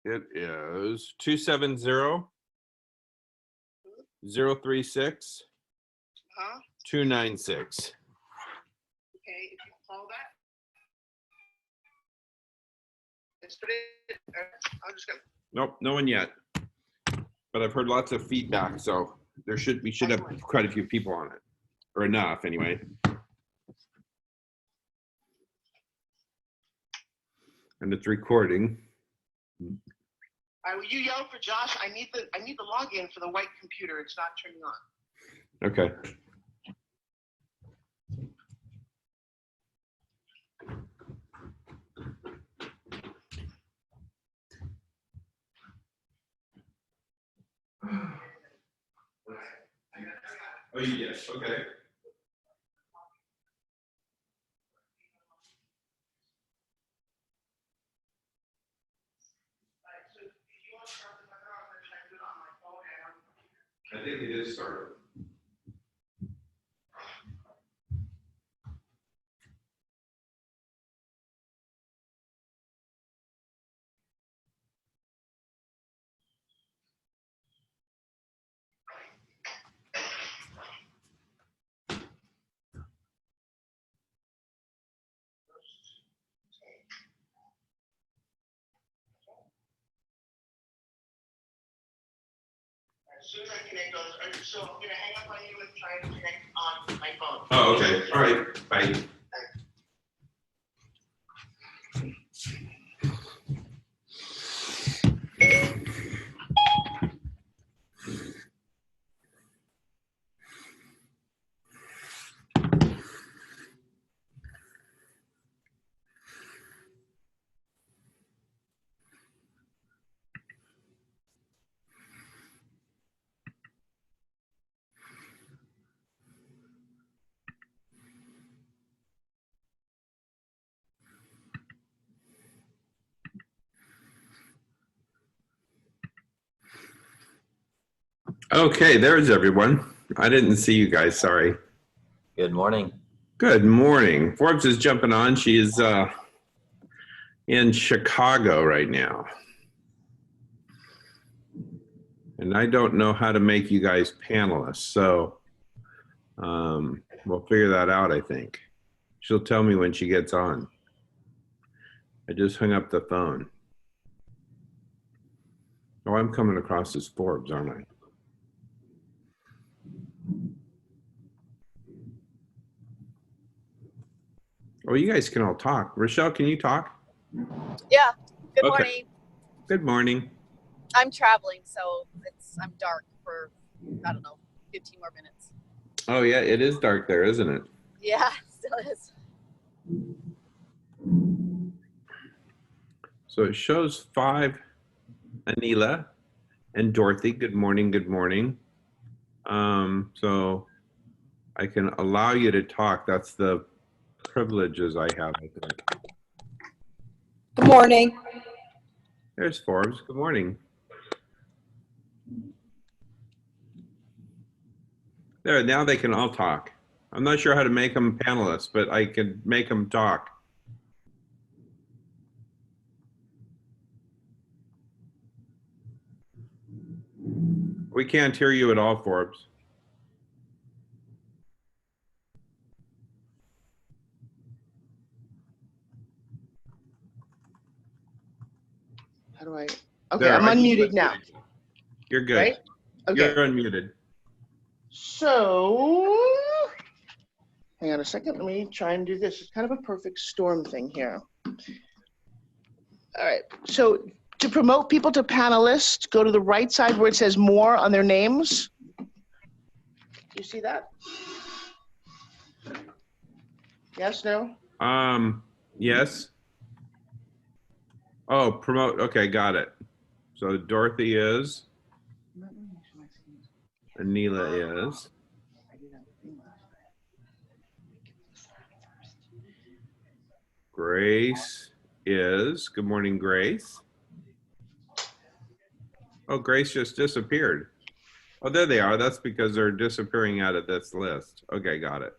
It is 270-036-296. Okay, if you call that. Let's put it, I'm just gonna. Nope, no one yet. But I've heard lots of feedback, so we should have quite a few people on it, or enough anyway. And it's recording. All right, will you yell for Josh? I need the login for the white computer. It's not turning on. Okay. Oh, yes, okay. I think it is started. As soon as I connect on this, so I'm gonna hang up on you and try to connect on my phone. Oh, okay. All right. Bye. Okay, there's everyone. I didn't see you guys, sorry. Good morning. Good morning. Forbes is jumping on. She is in Chicago right now. And I don't know how to make you guys panelists, so we'll figure that out, I think. She'll tell me when she gets on. I just hung up the phone. Oh, I'm coming across as Forbes, aren't I? Oh, you guys can all talk. Rochelle, can you talk? Yeah. Good Okay. morning. Good morning. I'm traveling, so I'm dark for, I don't know, 15 more minutes. Oh, yeah, it is dark there, isn't it? Yeah, still is. So it shows 5, Anila and Dorothy. Good morning, good morning. So I can allow you to talk. That's the privileges I have, I think. Good morning. There's Forbes. Good morning. There, now they can all talk. I'm not sure how to make them panelists, but I can make them talk. We can't hear you at all, Forbes. How do I? Okay, There, I'm I just unmuted now. You're good. Right? Okay. You're unmuted. So, hang on a second. Let me try and do this. It's kind of a perfect storm thing here. All right. So, to promote people to panelists, go to the right side where it says more on their names. You see that? Yes, no? Yes. Oh, promote. Okay, got it. So Dorothy is, Anila is. Grace is. Good morning, Grace. Oh, Grace just disappeared. Oh, there they are. That's because they're disappearing out of this list. Okay, got it.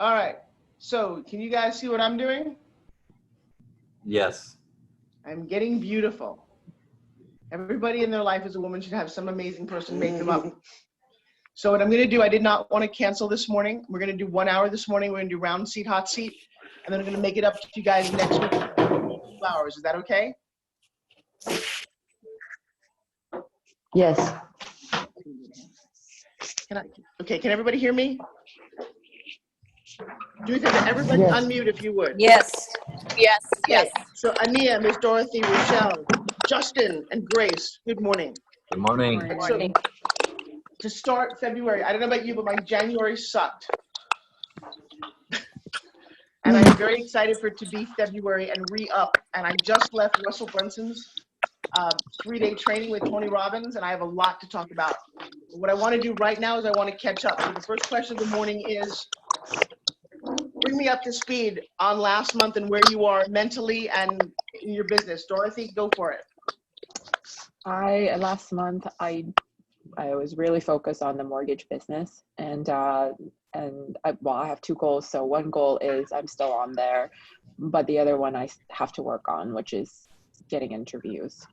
All right. So, can you guys see what I'm doing? Yes. I'm getting beautiful. Everybody in their life as a woman should have some amazing person make them up. So what I'm going to do, I did not want to cancel this morning. We're going to do 1 hour this morning. We're going to do round seat, hot seat. And then I'm going to make it up to you guys next week for 2 hours. Is that okay? Yes. Okay, can everybody hear me? Do me a favor, everybody Yes. unmute if you would. Yes. Yes, yes. Okay, so Ania, Miss Dorothy, Rochelle, Justin, and Grace, good morning. Good morning. Good So, morning. to start February, I don't know about you, but my January sucked. And I'm very excited for it to be February and re-up. And I just left Russell Brunson's 3-day training with Tony Robbins, and I have a lot to talk about. What I want to do right now is I want to catch up. So the first question of the morning is, bring me up to speed on last month and where you are mentally and in your business. Dorothy, go for it. Last month I was really focused on the mortgage business, and I have 2 goals. So one goal is I'm still on there, but the other one I have to work on, which is getting interviews.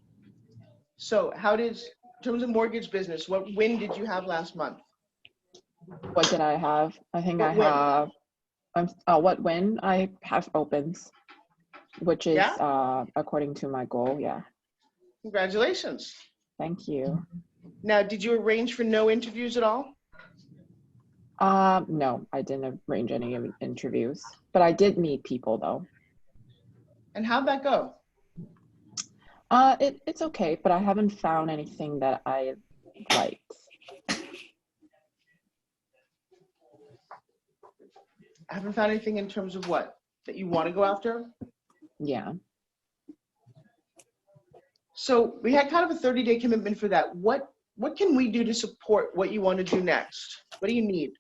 So in terms of mortgage business, what win did you have last month? What did I have? I think What I win? have what win? I have opens, which is Yeah? according to my goal. Yeah. Congratulations. Thank you. Now, did you arrange for no interviews at all? No, I didn't arrange any interviews, but I did meet people though. And how'd that go? It's okay, but I haven't found anything that I liked. I haven't found anything in terms of what? That you want to go after? Yeah. So we had kind of a 30-day commitment for that. What can we do to support what you want to do next? What do you need?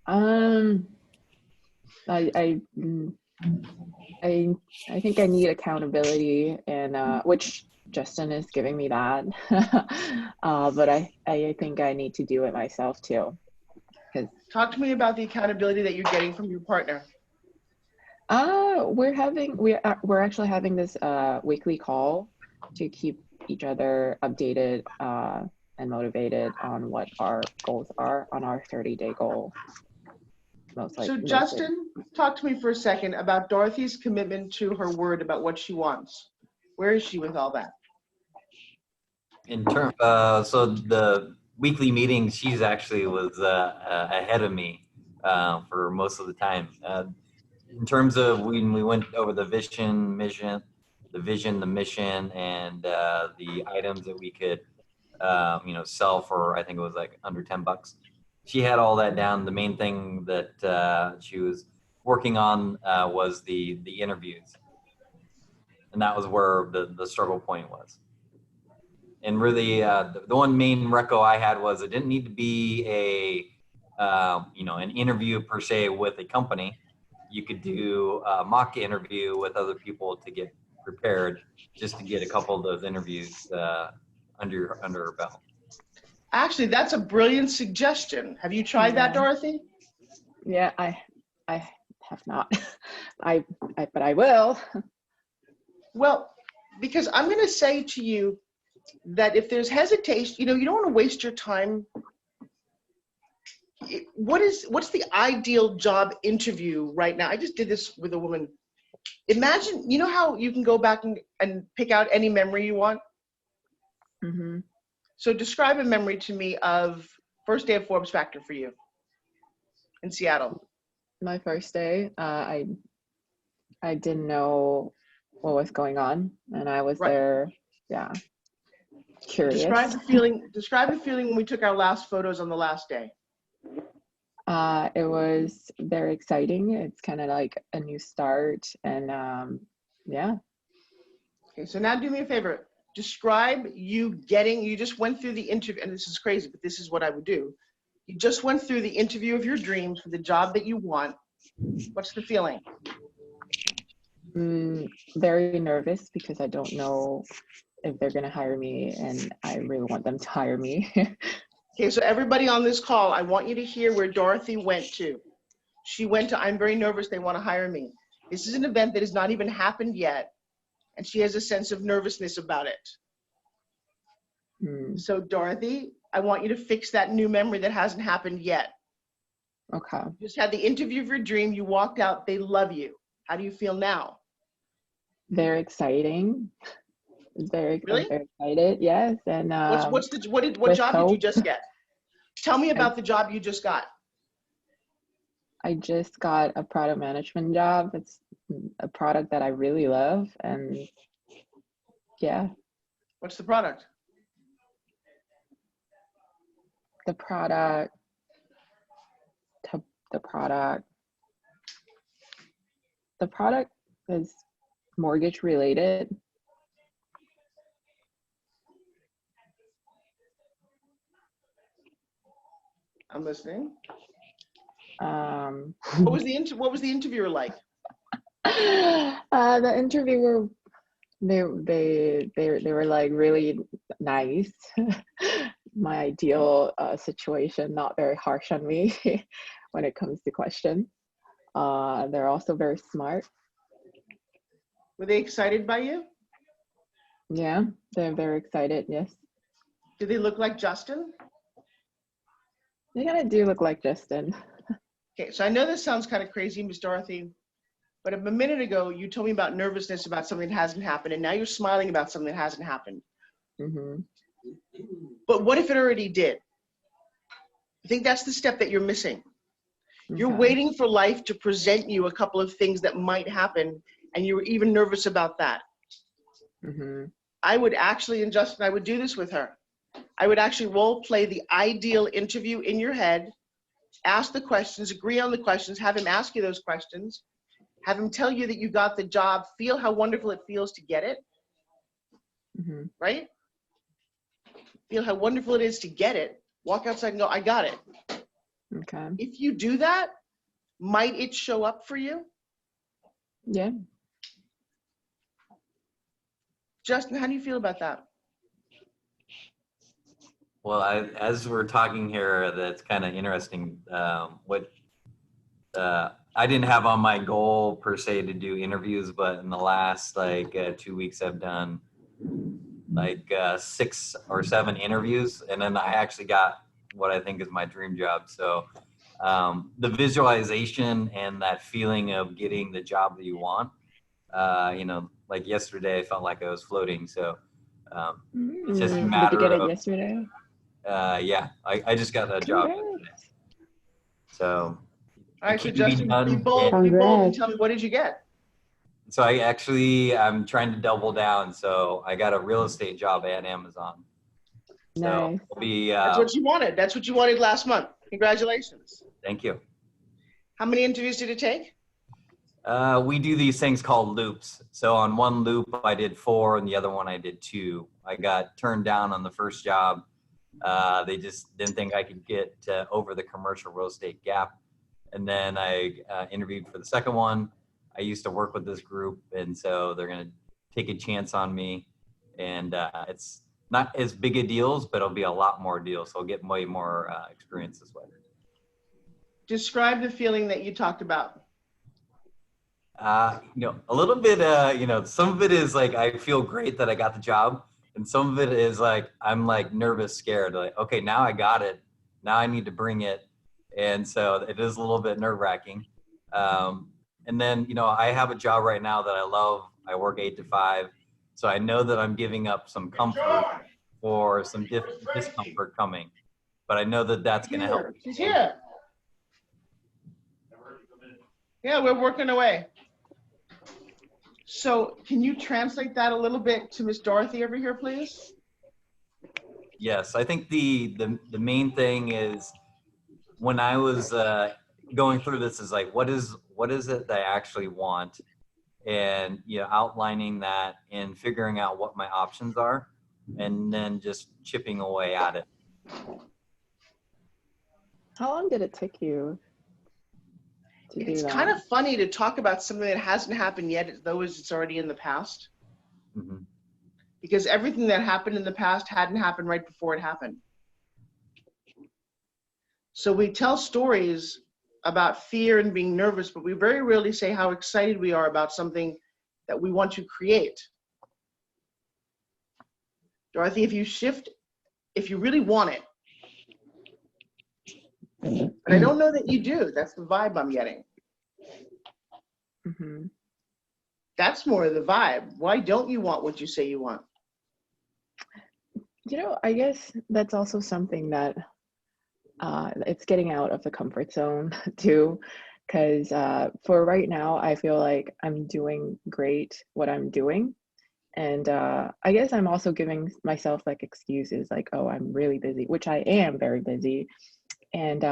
I think I need accountability, and which Justin is giving me that. But I think I need to do it myself too. Talk to me about the accountability that you're getting from your partner. We're actually having this weekly call to keep each other updated and motivated on what our goals are on our 30-day goal. So Justin, talk to me for a second about Dorothy's commitment to her word about what she wants. Where is she with all that? In term, so the weekly meetings, she's actually was ahead of me for most of the time. In terms of when we went over the vision, the mission, and the items that we could, sell for, I think it was like under $10. She had all that down. The main thing that she was working on was the interviews, and that was where the struggle point was. And really, the one main reco I had was it didn't need to be an interview per se with a company. You could do a mock interview with other people to get prepared, just to get a couple of those interviews under her belt. Actually, that's a brilliant suggestion. Have you tried that, Dorothy? Yeah, I have not. But I will. Well, because I'm going to say to you that if there's hesitation, you don't want to waste your time. What's the ideal job interview right now? I just did this with a woman. Imagine, you know how you can go back and pick out any memory you want? Mm-hmm. So describe a memory to me of first day of Forbes Factor for you in Seattle. My first day, I didn't know what was going on, and I was there, curious. Describe the feeling when we took our last photos on the last day. It was very exciting. It's kind of like a new start, and Okay, so now do me a favor. Describe you just went through the interview, and this is crazy, but this is what I would do. You just went through the interview of your dreams for the job that you want. What's the feeling? Very nervous because I don't know if they're going to hire me, and I really want them to hire me. Okay, so everybody on this call, I want you to hear where Dorothy went to. She went to, I'm very nervous, they want to hire me. This is an event that has not even happened yet. and she has a sense of nervousness about it. Mm, So Dorothy, I want you to fix that new memory that hasn't happened yet. okay. You just had the interview of your dream. You walked out. They love you. How do you feel now? Very exciting. I'm Really? very excited. Yes. And What with job did you hope. just get? Tell me about the job you just got. I just got a product management job. It's a product that I really love. And yeah, What's the product? the product, the product, the product is mortgage related. I'm listening. Um, What was the interviewer like? the interviewer, they were like really nice. My ideal situation, not very harsh on me when it comes to questions. They're also very smart. Were they excited by you? Yeah, they're very excited. Yes, Did they look like Justin? they kind of do look like Justin. Okay, so I know this sounds kind of crazy, Miss Dorothy, but a minute ago you told me about nervousness about something that hasn't happened, and now you're smiling about something that hasn't happened. Hmm. But what if it already did? I think that's the step that you're missing. You're Okay. waiting for life to present you a couple of things that might happen, and you were even nervous about that. Hmm. I would actually, and Justin, I would do this with her. I would actually role play the ideal interview in your head, ask the questions, agree on the questions, have him ask you those questions, have him tell you that you got the job, feel how wonderful it feels to get it, Hmm. right? Feel how wonderful it is to get it, walk outside and go, I got it. Okay. If you do that, might it show up for you? Yeah. Justin, how do you feel about that? Well, as we're talking here, that's kind of interesting. I didn't have on my goal per se to do interviews, but in the last 2 weeks, I've done 6 or 7 interviews, and then I actually got what I think is my dream job. So the visualization and that feeling of getting the job that you want, like yesterday, I felt like I was floating. So it's just a Did you matter get it of, yesterday? yeah, I just got a job yesterday. Congrats. So All right, so it can be Justin, done. be bold and Congrats. tell me, what did you get? So I'm trying to double down. So I got a real estate job at Amazon. So Nice. I'll be, That's what you wanted. That's what you wanted last month. Congratulations. thank you. How many interviews did it take? We do these things called loops. So on one loop, I did 4, and the other one I did 2. I got turned down on the first job. They just didn't think I could get over the commercial real estate gap. And then I interviewed for the second one. I used to work with this group, and so they're going to take a chance on me. And it's not as big a deals, but it'll be a lot more deals. So I'll get way more experience this way. Describe the feeling that you talked about. A little bit, some of it is like, I feel great that I got the job. And some of it is like, I'm like nervous, scared, like, okay, now I got it. Now I need to bring it. And so it is a little bit nerve wracking. And then, I have a job right now that I love. I work 8 to 5. So I know that I'm giving up some comfort for some discomfort coming, but I know that that's going to help. She's here. Yeah, we're working away. So can you translate that a little bit to Miss Dorothy over here, please? Yes, I think the main thing is, when I was going through this, is like, what is it that I actually want, and outlining that and figuring out what my options are, and then just chipping away at it. How long did it take you to do It's that? kind of funny to talk about something that hasn't happened yet as though it's already in the past. Mm-hmm. Because everything that happened in the past hadn't happened right before it happened. So we tell stories about fear and being nervous, but we very rarely say how excited we are about something that we want to create. Dorothy, if you really want it, but I don't know that you do. That's the vibe I'm getting. Hmm. That's more of the vibe. Why don't you want what you say you want? I guess that's also something that it's getting out of the comfort zone too, because for right now, I feel like I'm doing great what I'm doing. And I guess I'm also giving myself like excuses like, oh, I'm really busy, which I am very busy. And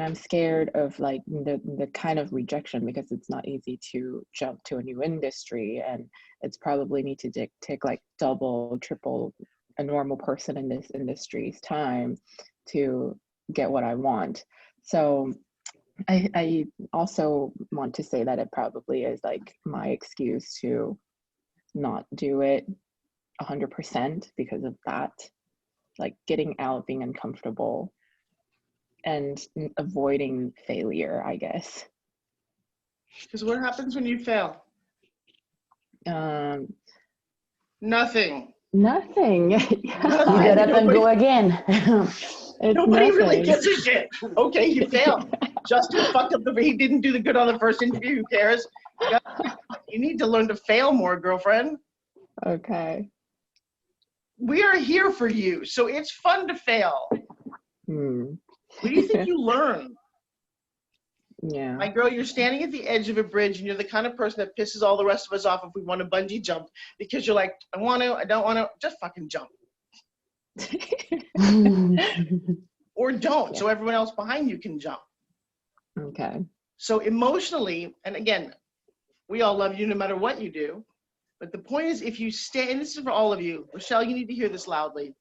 I'm scared of like the kind of rejection because it's not easy to jump to a new industry, and it's probably need to take like double, triple a normal person in this industry's time to get what I want. So I also want to say that it probably is like my excuse to not do it 100% because of that, like getting out, being uncomfortable, and avoiding failure, I guess. Because what happens when you fail? Um, Nothing. nothing. You Nothing. get up and Nobody- go again. It's Nobody really nothing. gives a shit. Okay, you failed. Justin fucked up he didn't do the good on the first interview. Who cares? You need to learn to fail more, girlfriend. Okay. We are here for you, so it's fun to fail. What do you think you learn? Yeah. My girl, you're standing at the edge of a bridge, and you're the kind of person that pisses all the rest of us off if we want to bungee jump, because you're like, I want to, I don't want to, just fucking jump. Or don't, so everyone else behind you can jump. Okay. So emotionally, and again, we all love you no matter what you do, but the point is, if you stay, and this is for all of you, Rochelle, you need to hear this loudly.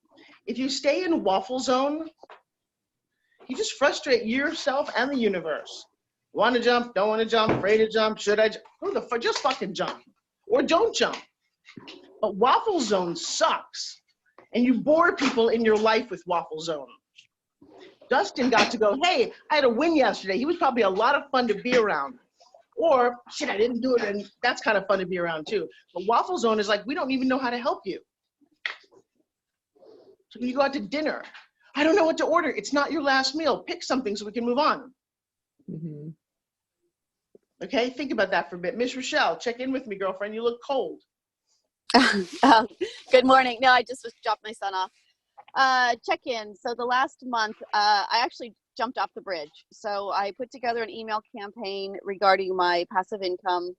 If you stay in waffle zone, you just frustrate yourself and the universe. Want to jump, don't want to jump, afraid to jump, should I jump? Who the fuck, just fucking jump. Or don't jump. But waffle zone sucks. And you bore people in your life with waffle zone. Dustin got to go, hey, I had a win yesterday. He was probably a lot of fun to be around. Or, shit, I didn't do it, and that's kind of fun to be around too. But waffle zone is like, we don't even know how to help you. So when you go out to dinner, I don't know what to order. It's not your last meal. Pick something so we can move on. Mm-hmm. Okay, think about that for a bit. Miss Rochelle, check in with me, girlfriend. You look cold. Good morning. No, I just dropped my son off. Check in. So the last month, I actually jumped off the bridge. So I put together an email campaign regarding my passive income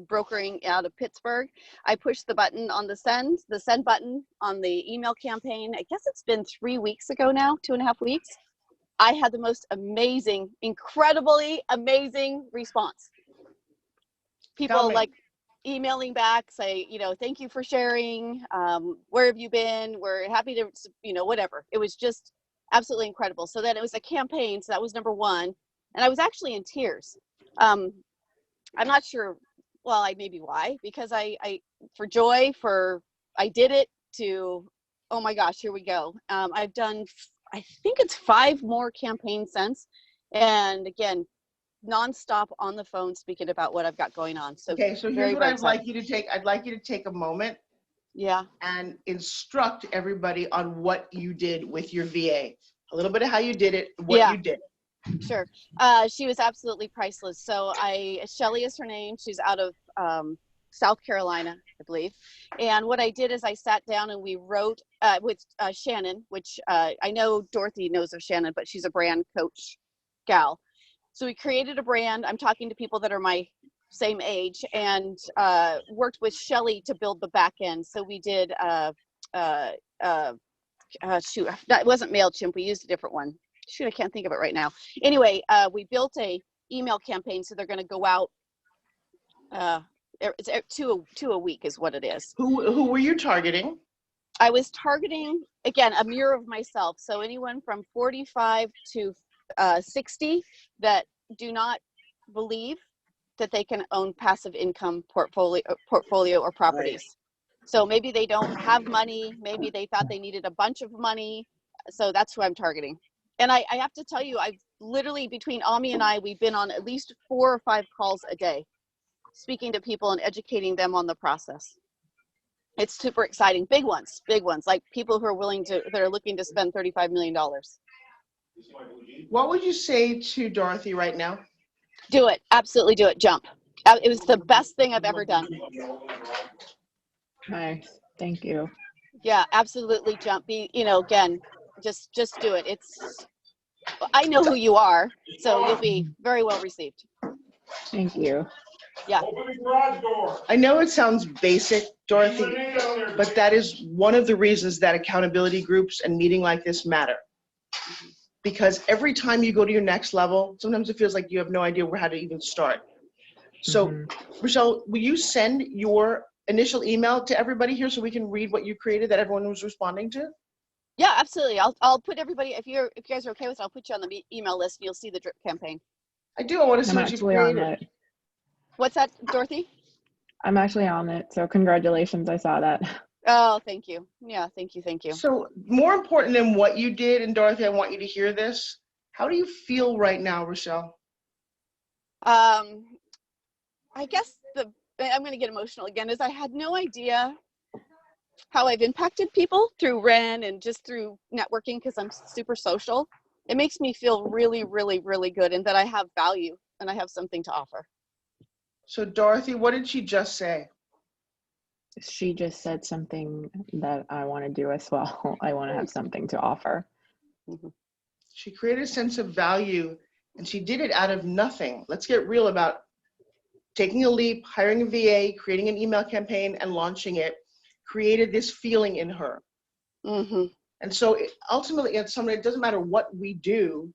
brokering out of Pittsburgh. I pushed the button on the send button on the email campaign. I guess it's been 3 weeks ago now, 2.5 weeks. I had the most amazing, incredibly amazing response. People like emailing back, say, thank you for sharing. Where have you been? We're happy to, whatever. It was just absolutely incredible. So then it was a campaign. So that was number one. And I was actually in tears. I'm not sure. Well, maybe why, because I for joy, I did it to, oh my gosh, here we go. I've done, I think it's 5 more campaigns since. And again, nonstop on the phone speaking about what I've got going on. So okay, so here's what I'd like you to take. I'd like you to take a moment, and instruct everybody on what you did with your VA. A little bit of how you did it, what you did. Sure. She was absolutely priceless. So Shelly is her name. She's out of South Carolina, I believe. And what I did is I sat down and we wrote with Shannon, which I know Dorothy knows of Shannon, but she's a brand coach gal. So we created a brand. I'm talking to people that are my same age, and worked with Shelly to build the back end. So we did, it wasn't MailChimp. We used a different one. Shoot, I can't think of it right now. Anyway, we built a email campaign. So they're going to go out. It's two a week is what it is. Who were you targeting? I was targeting, again, a mirror of myself. So anyone from 45 to 60 that do not believe that they can own passive income portfolio or properties. Right. So maybe they don't have money. Maybe they thought they needed a bunch of money. So that's who I'm targeting. And I have to tell you, I've literally, between Ami and I, we've been on at least 4 or 5 calls a day, speaking to people and educating them on the process. It's super exciting. Big ones, like people who are that are looking to spend $35 million. What would you say to Dorothy right now? Do it. Absolutely do it. Jump. It was the best thing I've ever done. Nice. Thank you. Yeah, absolutely jump. Again, just do it. I know who you are, so you'll be very well received. Thank you. Yeah. I know it sounds basic, Dorothy, but that is one of the reasons that accountability groups and meeting like this matter. Because every time you go to your next level, sometimes it feels like you have no idea how to even start. So, Rochelle, will you send your initial email to everybody here so we can read what you created that everyone was responding to? Yeah, absolutely. I'll put everybody, if you guys are okay with it, I'll put you on the email list and you'll see the drip campaign. I do. I want to see I'm what you actually on created. it. What's that, Dorothy? I'm actually on it. So congratulations. I saw that. Oh, thank you. Yeah, thank you. So more important than what you did, and Dorothy, I want you to hear this. How do you feel right now, Rochelle? I guess I'm going to get emotional again, is I had no idea how I've impacted people through Ren and just through networking, because I'm super social. It makes me feel really, really, really good, and that I have value and I have something to offer. So Dorothy, what did she just say? She just said something that I want to do as well. I want to have something to offer. Mm-hmm. She created a sense of value, and she did it out of nothing. Let's get real about taking a leap, hiring a VA, creating an email campaign, and launching it, created this feeling in her. Mm-hmm. And so ultimately, it doesn't matter what we do,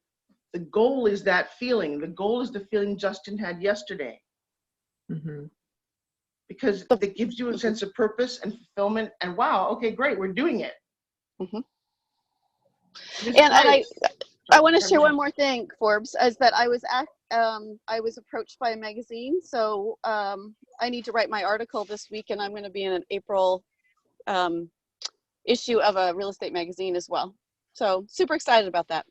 the goal is that feeling. The goal is the feeling Justin had yesterday. Mm-hmm. Because it gives you a sense of purpose and fulfillment, and wow, okay, great, we're doing it. Mm-hmm. And I want to share one more thing, Forbes, is that I was approached by a magazine, so I need to write my article this week, and I'm going to be in an April issue of a real estate magazine as well. So super excited about that.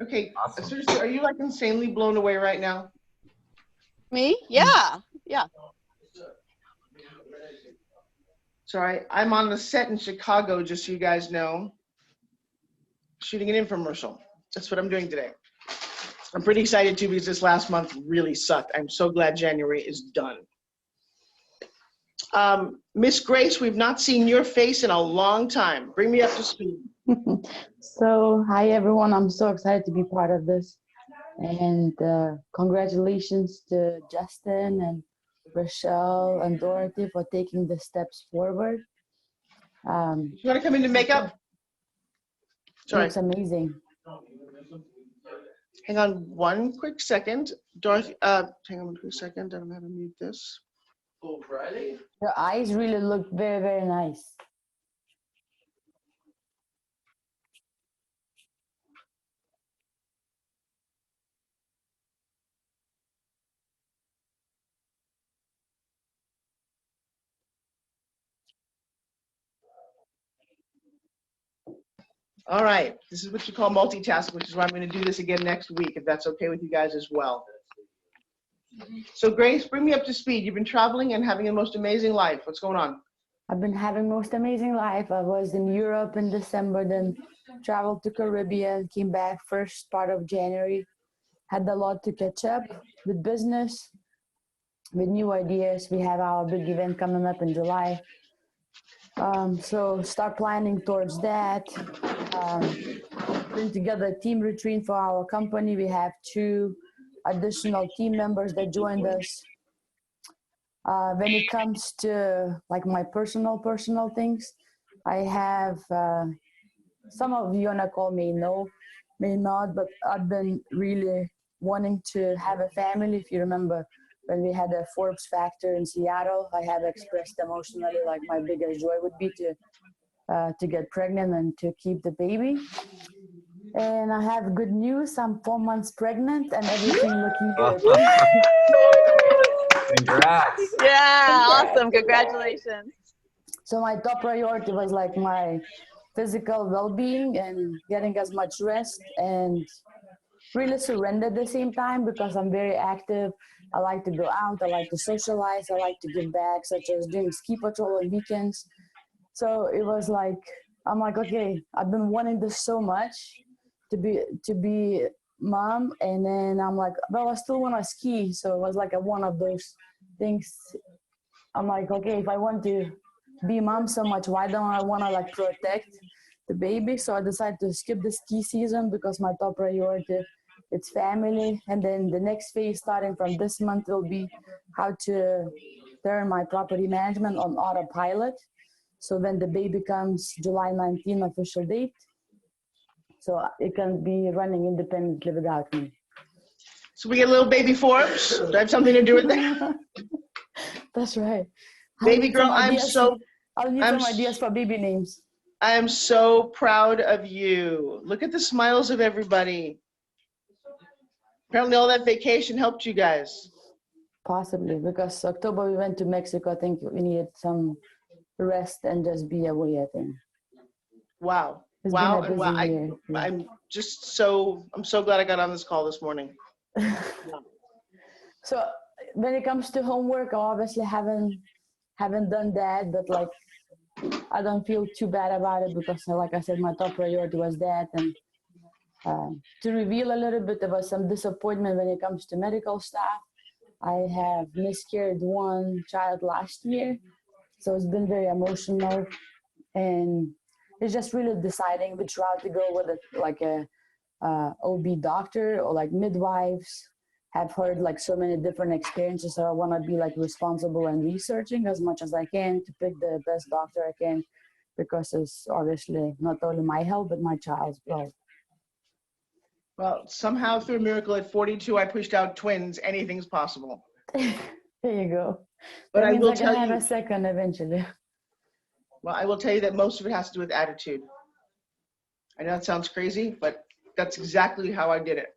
Okay, Awesome. seriously, are you like insanely blown away right now? Me? Yeah. So I'm on the set in Chicago, just so you guys know, shooting an infomercial. That's what I'm doing today. I'm pretty excited too, because this last month really sucked. I'm so glad January is done. Miss Grace, we've not seen your face in a long time. Bring me up to speed. So, hi everyone. I'm so excited to be part of this. And congratulations to Justin and Rochelle and Dorothy for taking the steps forward. You want to come into makeup? It Sorry. looks amazing. Hang on one quick second. Dorothy, hang on one quick second. I don't know how to mute this. Your eyes really look very, very nice. All right, this is what you call multitasking, which is why I'm going to do this again next week, if that's okay with you guys as well. So Grace, bring me up to speed. You've been traveling and having the most amazing life. What's going on? I've been having most amazing life. I was in Europe in December, then traveled to Caribbean, came back first part of January. Had a lot to catch up with business, with new ideas. We have our big event coming up in July. So start planning towards that. Putting together a team retreat for our company. We have 2 additional team members that joined us. When it comes to like my personal things, I have some of you on the call may know, may not, but I've been really wanting to have a family. If you remember when we had a Forbes Factor in Seattle, I have expressed emotionally like my biggest joy would be to get pregnant and to keep the baby. And I have good news. I'm 4 months pregnant and everything looking good. Congrats. Yeah, awesome. Congratulations. So my top priority was like my physical well-being and getting as much rest and really surrender at the same time, because I'm very active. I like to go out. I like to socialize. I like to give back, such as doing ski patrol on weekends. So it was like, I'm like, okay, I've been wanting this so much to be mom. And then I'm like, well, I still want to ski. So it was like one of those things. I'm like, okay, if I want to be mom so much, why don't I want to like protect the baby? So I decided to skip the ski season because my top priority, it's family. And then the next phase starting from this month will be how to turn my property management on autopilot. So when the baby comes July 19 official date, so it can be running independently without me. So we get a little baby Forbes. Do I have something to do with that? That's right. Baby girl, I'll need some I'm ideas for baby names. I am so proud of you. Look at the smiles of everybody. Apparently all that vacation helped you guys. Possibly, because October we went to Mexico. I think we needed some rest and just be away, I think. Wow. It's Wow. been a And wow. busy year. Yeah. I'm so glad I got on this call this morning. So when it comes to homework, I obviously haven't done that, but like I don't feel too bad about it because, like I said, my top priority was that. And to reveal a little bit, there was some disappointment when it comes to medical staff. I have miscarried one child last year, so it's been very emotional, and it's just really deciding which route to go with it, like a OB doctor or like midwives. Have heard like so many different experiences, so I want to be like responsible and researching as much as I can to pick the best doctor I can, because it's obviously not only my health but my child's well. Well, somehow through a miracle at 42, I pushed out twins. Anything's possible. There you go. But That I means will I can tell have you, a second eventually. well, I will tell you that most of it has to do with attitude. I know that sounds crazy, but that's exactly how I did it.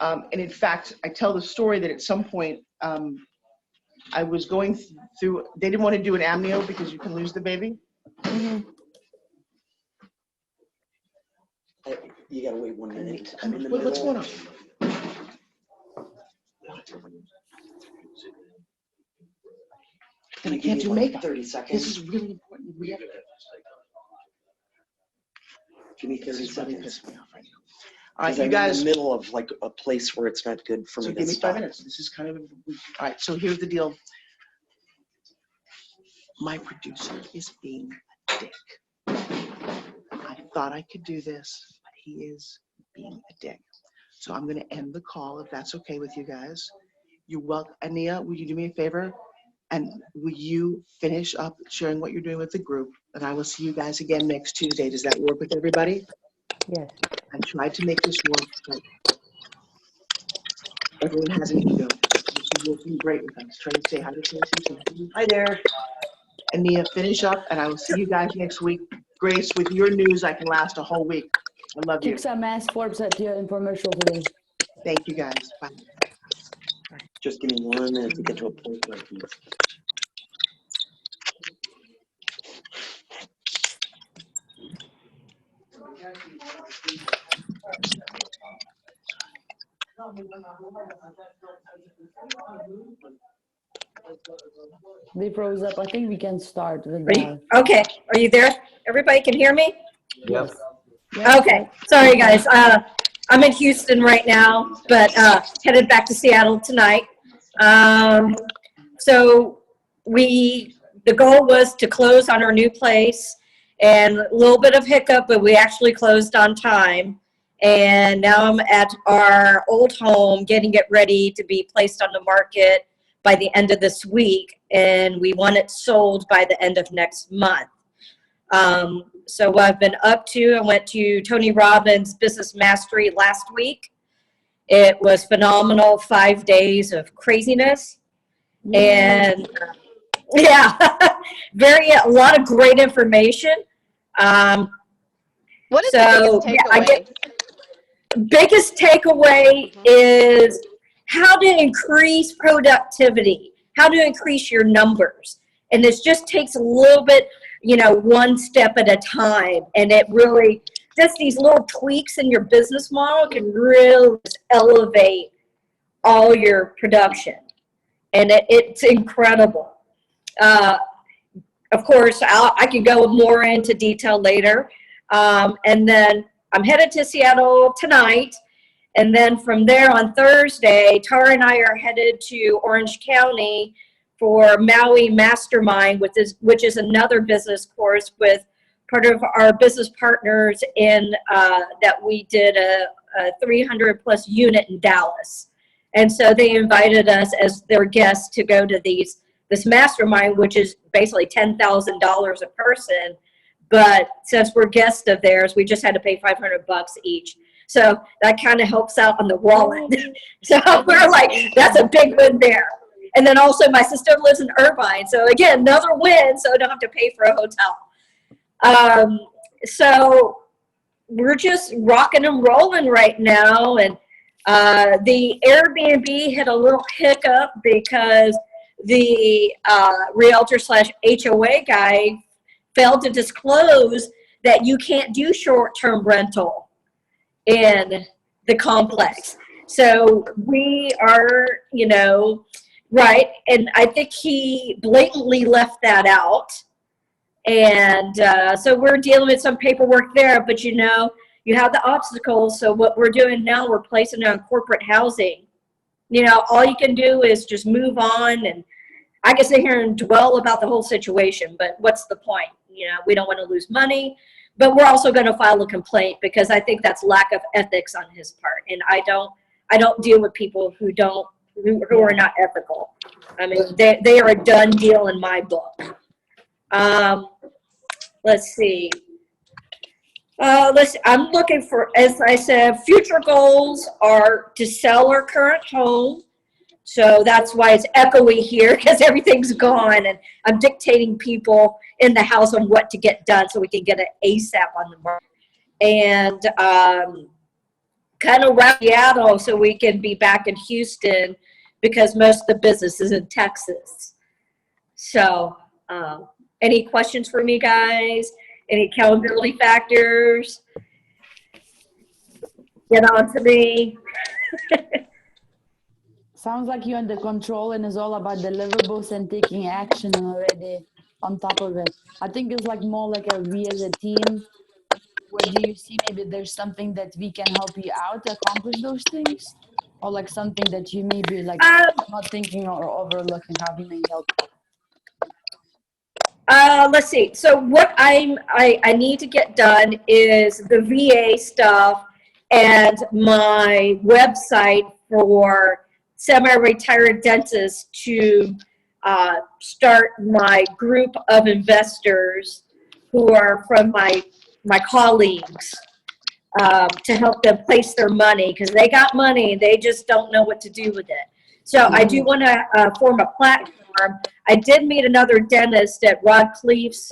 And in fact, I tell the story that at some point I was going through, they didn't want to do an amnio because you can lose the baby. Mm-hmm. You gotta wait 1 minute. What's going on? Then I can't do makeup. 30 This seconds. is really important. We have to. Give me 30 This is really seconds. pissing me off right now. All right, 'Cause you I'm guys. in the middle of like a place where it's not good for So me give to me stop. 5 minutes. This is kind of, all right, so here's the deal. My producer is being a dick. I thought I could do this, but he is being a dick. So I'm gonna end the call if that's okay with you guys. You're welcome. Ania, will you do me a favor? And will you finish up sharing what you're doing with the group? And I will see you guys again next Tuesday. Does that work with everybody? Yes. I tried to make this work, but everyone has an ego. This is working great with us. Try to say hi to Tracy. Hi there. And Nia, finish up, and I will see you guys next week. Grace, with your news, I can last a whole week. I love you. Kick some ass, Forbes, at your infomercial today. Thank you, guys. Bye. Just give me 1 minute to get to a point where I can. They froze up. I think we can start with Are you, okay, are you there? Everybody can hear me? Yep. Okay, sorry guys. I'm in Houston right now, but headed back to Seattle tonight. So the goal was to close on our new place, and a little bit of hiccup, but we actually closed on time. And now I'm at our old home, getting it ready to be placed on the market by the end of this week, and we want it sold by the end of next month. So what I've been up to, I went to Tony Robbins Business Mastery last week. It was phenomenal, 5 days of craziness. And yeah, a lot of great information. What is So, the yeah, biggest takeaway? Biggest takeaway is how to increase productivity, how to increase your numbers. And this just takes a little bit, one step at a time. And it really, just these little tweaks in your business model can really elevate all your production. And it's incredible. Of course, I could go more into detail later. And then I'm headed to Seattle tonight. And then from there on Thursday, Tara and I are headed to Orange County for Maui Mastermind, which is another business course with part of our business partners in that we did a 300 plus unit in Dallas. And so they invited us as their guests to go to this mastermind, which is basically $10,000 a person. But since we're guests of theirs, we just had to pay $500 each. So that kind of helps out on the wallet. So we're like, that's a big win there. And then also my sister lives in Irvine. So again, another win, so I don't have to pay for a hotel. So we're just rocking and rolling right now. And the Airbnb had a little hiccup because the realtor / HOA guy failed to disclose that you can't do short-term rental in the complex. So we are, right. And I think he blatantly left that out. And so we're dealing with some paperwork there, but you have the obstacles. So what we're doing now, we're placing it on corporate housing. All you can do is just move on. And I can sit here and dwell about the whole situation, but what's the point? We don't want to lose money, but we're also going to file a complaint because I think that's lack of ethics on his part. And I don't deal with people who are not ethical. I mean, they are a done deal in my book. Let's see. I'm looking for, as I said, future goals are to sell our current home. So that's why it's echoey here, because everything's gone and I'm dictating people in the house on what to get done so we can get it ASAP on the market. And kind of wrap Seattle so we can be back in Houston because most of the business is in Texas. So any questions for me, guys? Any accountability factors? Get on to me. Sounds like you're under control and it's all about deliverables and taking action and already on top of it. I think it's like more like we as a team. Where do you see maybe there's something that we can help you out to accomplish those things? Or like something that you may be like not thinking or overlooking, how we may help? Let's see. So what I need to get done is the VA stuff and my website for semi-retired dentists to start my group of investors who are from my colleagues to help them place their money because they got money, they just don't know what to do with it. So I do want to form a platform. I did meet another dentist at Rod Cleef's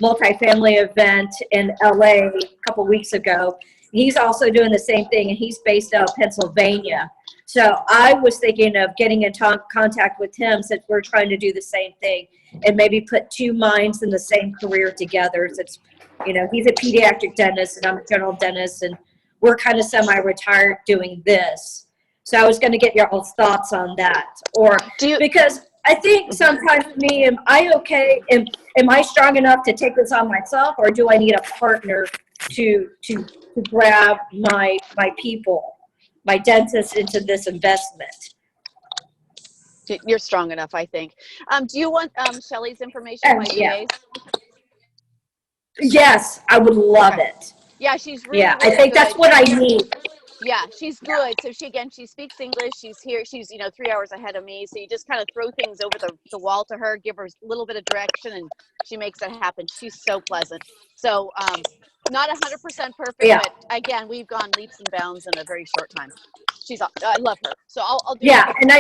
multifamily event in LA a couple weeks ago. He's also doing the same thing, and he's based out of Pennsylvania. So I was thinking of getting in contact with him since we're trying to do the same thing and maybe put two minds in the same career together. Since, he's a pediatric dentist and I'm a general dentist, and we're kind of semi-retired doing this. So I was going to get your thoughts on that. Because I think sometimes for me, am I okay? Am I strong enough to take this on myself, or do I need a partner to grab my people, my dentists, into this investment? You're strong enough, I think. Do you want Shelly's information? My Yeah. VA's? Yes, I would love it. Yeah, she's really, Yeah, really I think good. that's what I need. Yeah, she's good. So she speaks English. She's here. She's 3 hours ahead of me. So you just kind of throw things over the wall to her, give her a little bit of direction, and she makes it happen. She's so pleasant. So not 100% perfect, Yeah. but again, we've gone leaps and bounds in a very short time. I love her. So I'll do Yeah, that. and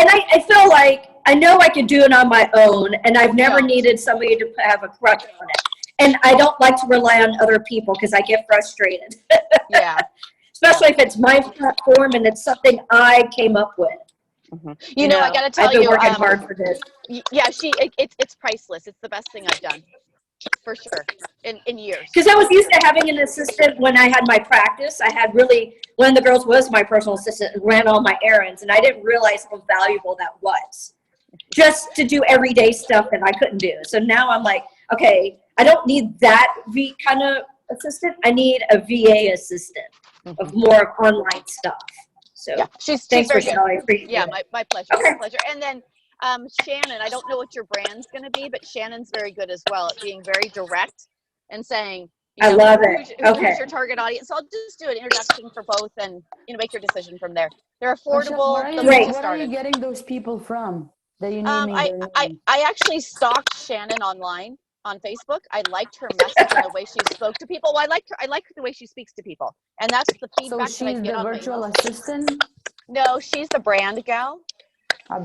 I feel like I know I can do it on my own, and I've never Yeah. needed somebody to have a crutch on it. And I don't like to rely on other people because I get frustrated. Yeah. Especially if it's my platform and it's something I came up with. I got to tell I've been you, working hard for this. yeah, it's priceless. It's the best thing I've done. for sure. In years. Because I was used to having an assistant when I had my practice. I had really, one of the girls was my personal assistant and ran all my errands, and I didn't realize how valuable that was. Just to do everyday stuff that I couldn't do. So now I'm like, okay, I don't need that kind of assistant. I need a VA assistant of more online stuff. So Yeah, she's thanks very for good. showing. I appreciate Yeah, it. my pleasure. Okay. My pleasure. And then Shannon, I don't know what your brand's going to be, but Shannon's very good as well at being very direct and saying, you I know, love it. Okay. who's your target audience. So I'll just do an introduction for both and, you know, make your decision from there. They're Michelle, affordable. where are They'll you, get you where are you started. getting those people from that you're naming their names? I actually stalked Shannon online on Facebook. I liked her message and the way she spoke to people. Well, I like the way she speaks to people. And that's the So feedback that I she's get the on my virtual emails. assistant? No, she's the brand gal.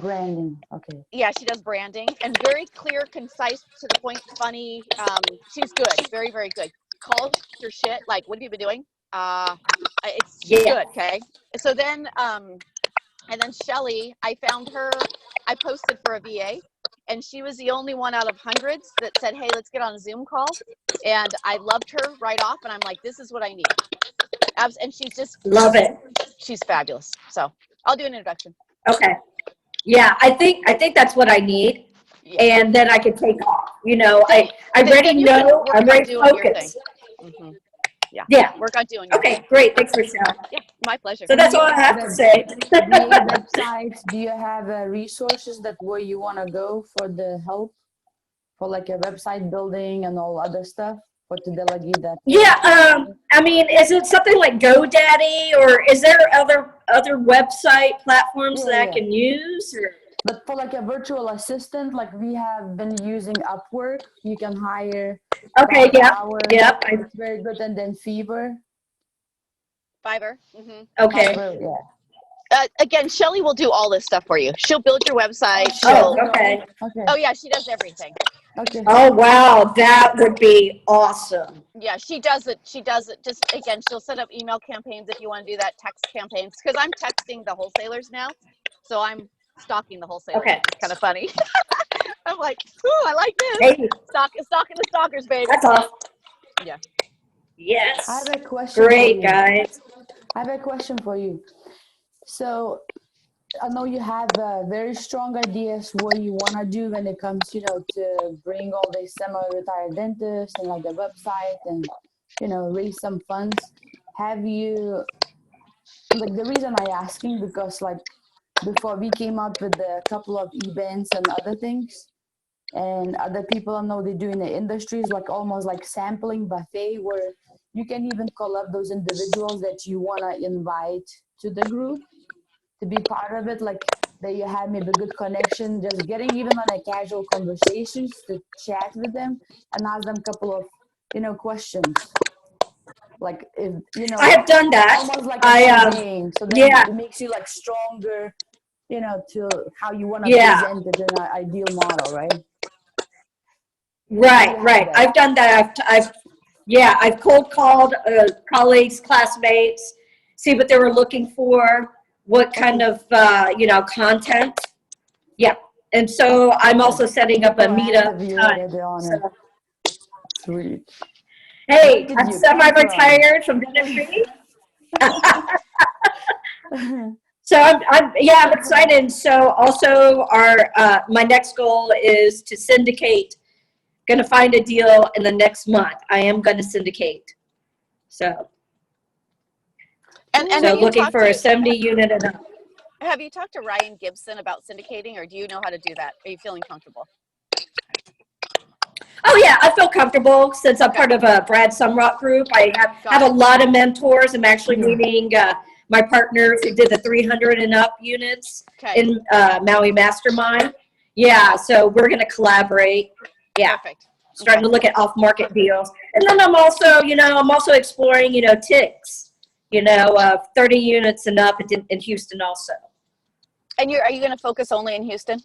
Branding, okay. Yeah, she does branding and very clear, concise, to the point, funny. She's good, very, very good. Calls her shit, like, what have you been doing? She's Yeah. good, okay? So then, and then Shelly, I found her, I posted for a VA, and she was the only one out of hundreds that said, hey, let's get on a Zoom call. And I loved her right off, and I'm like, this is what I need. And she's just, Love it. she's fabulous. So I'll do an introduction. Okay. Yeah, I think that's what I need. Yeah. And then I can take off. You know, I Then already you can know work I'm on very doing your thing. focused. Mhm. Yeah. Work on doing your Okay, great. Thanks, Michelle. Yeah, my pleasure. So that's all I have to say. VA websites, do you have resources that where you want to go for the help? For like a website building and all other stuff? Or to delegate that? Yeah, I mean, is it something like GoDaddy, or is there other website platforms Yeah, that I yeah. can use? Or? But for like a virtual assistant, like we have been using Upwork, you can hire Okay, per yep, hour. yep. It's very good. And then Fiverr. Fiverr. Mm-hmm. Okay. Fiverr, yeah. Again, Shelly will do all this stuff for you. She'll build your website. Oh, She'll, okay. Okay. oh yeah, she does everything. Okay. Oh, wow. That would be awesome. Yeah, she does it. She does it. Just again, she'll set up email campaigns if you want to do that, text campaigns. Because I'm texting the wholesalers now, so I'm stalking the wholesalers. Okay. It's kind of funny. I'm like, ooh, I like this. Hey, Stalking the stalkers, baby. that's awesome. Yeah. Yes. I have a question. for Great, you. guys. I have a question for you. So I know you have very strong ideas what you want to do when it comes, you know, to bring all these semi-retired dentists and like the website and, you know, raise some funds. Have you, like the reason I asking because like before we came up with a couple of events and other things, and other people I know they do in the industries like almost like sampling buffet where you can even call up those individuals that you want to invite to the group to be part of it, like that you have maybe a good connection, just getting even on a casual conversations to chat with them and ask them a couple of, you know, questions. Like if, you know, I have done that. almost like a game. So then yeah. it makes you like stronger, you know, to how you want to Yeah. present it in an ideal model, right? Right, You have right. that. I've done that. I've cold called colleagues, classmates, see what they were looking for, what kind of, you know, content. Yeah. And so I'm also setting up a Oh, I have meetup to be time. right, the honor. So, Sweet. hey, Where did I'm you come semi-retired from dentistry. So I'm excited. So also my next goal is to syndicate. Going to find a deal in the next month. I am going to syndicate. So And so have you looking talked for a to, 70 unit and up. have you talked to Ryan Gibson about syndicating, or do you know how to do that? Are you feeling comfortable? Oh yeah, I feel comfortable since I'm Okay. part of a Brad Sumrock group. I have a lot of mentors. I'm actually meeting my partners who did the 300 and up units Okay. in Maui Mastermind. Yeah, so we're going to collaborate. Yeah. Perfect. Starting to look at off-market deals. And then I'm also exploring, you know, TICs, you know, 30 units and up in Houston also. And are you going to focus only in Houston?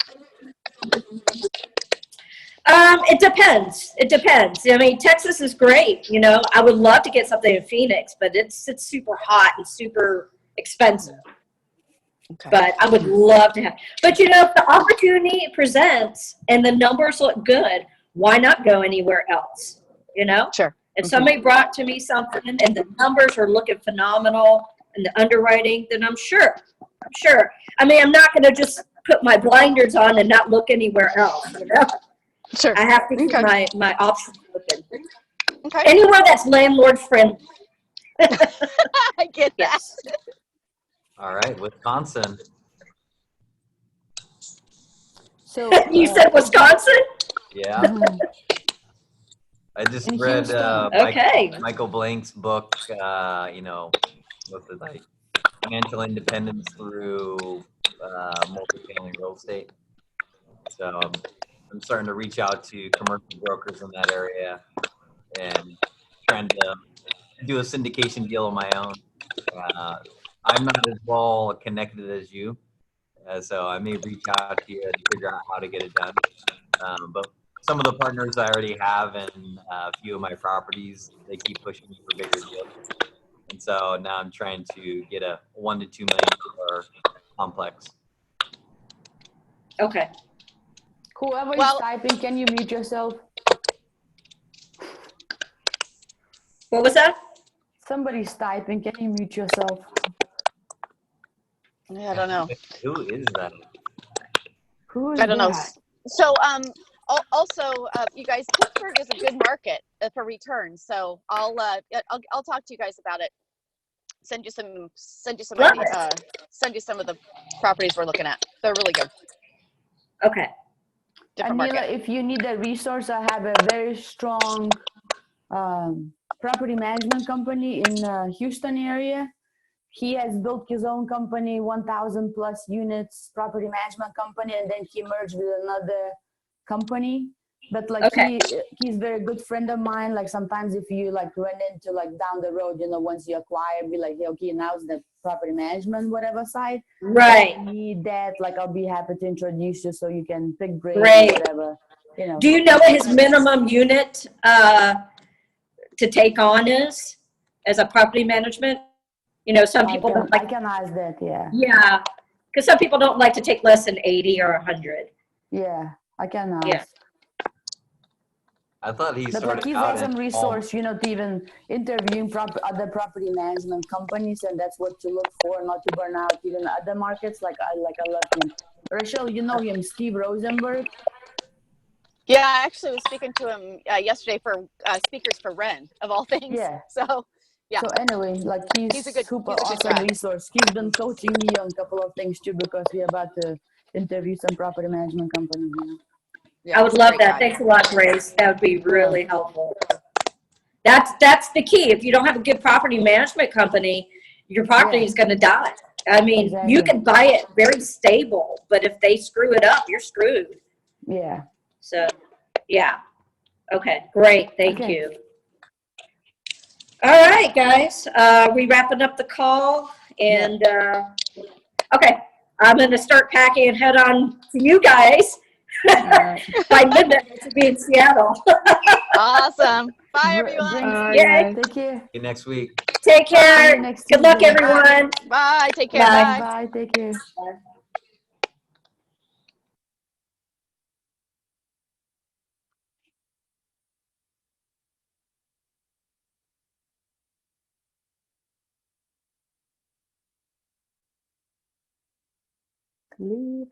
It depends. It depends. I mean, Texas is great. You know, I would love to get something in Phoenix, but it's super hot and super expensive. Okay. But I would love to have. But you know, if the opportunity presents and the numbers look good, why not go anywhere else? you know? Sure. And somebody brought to me something and the numbers are looking phenomenal and the underwriting, then I'm sure. I mean, I'm not gonna just put my blinders on and not look anywhere else, you know? Sure. I have to keep Okay. my options open. Okay. Anywhere that's landlord friendly, I get that. yes. All right, Wisconsin. So You said Wisconsin? Yeah, mhm. I just In read Houston. Okay. Michael Blank's book. You know, what's it like? Financial independence through multifamily real estate. So I'm starting to reach out to commercial brokers in that area and trying to do a syndication deal of my own. I'm not as well connected as you, so I may reach out to you to figure out how to get it done. But some of the partners I already have in a few of my properties, they keep pushing me for bigger deals. And so now I'm trying to get a $1 to $2 million complex. Okay. Whoever Well- is typing, can you mute yourself? What was that? Somebody's typing, can you mute yourself? I don't know. Who is that? Who is I don't know. that? So, also, you guys, Pittsburgh is a good market for returns. So I'll talk to you guys about it. Send you some Love ideas, send you some of the properties we're looking at. They're really good. Okay. Different Anila, market. if you need a resource, I have a very strong property management company in Houston area. He has built his own company, 1,000 plus units property management company, and then he merged with another company. But like Okay. he's a very good friend of mine. Like sometimes if you like run into like down the road, you know, once you acquire, be like, hey, okay, now's the property management, whatever side. Right. If you need that, like I'll be happy to introduce you so you can pick grade or Great. whatever, you know. Do you know what his minimum unit to take on is as a property management? You know, some people don't I like, can ask that, yeah. yeah, because some people don't like to take less than 80 or 100. Yeah, I can ask. Yeah. I thought he But like started he's out awesome in resource, you know, to even interviewing other property management companies, and that's what to look for, not to burn out even other markets. Like I love him. Rachel, you know him, Steve Rosenberg. Yeah, I actually was speaking to him yesterday for Speakers for Ren, of all things. Yeah. So, yeah. So anyway, like he's He's a good awesome guy. resource. He's been coaching me on a couple of things too because we're about to interview some property management companies. You know? Yeah, I would he's a love great that. guy. Thanks a lot, Grace. That would be really helpful. That's the key. If you don't have a good property management company, your property Yeah. is going to die. I mean, Exactly. you can buy it very stable, but if they screw it up, you're screwed. Yeah. So, yeah. Okay, great. Thank Okay. you. All right, guys. We wrapping up the call, and okay, I'm going to start packing and head on to you guys. By midnight to be in Seattle. Awesome. Bye, everyone. Yay. Take care. See you next week. Take See you care. next Good luck, Tuesday. everyone. Bye. Take care. Bye. Bye. Bye. Take care. Leave.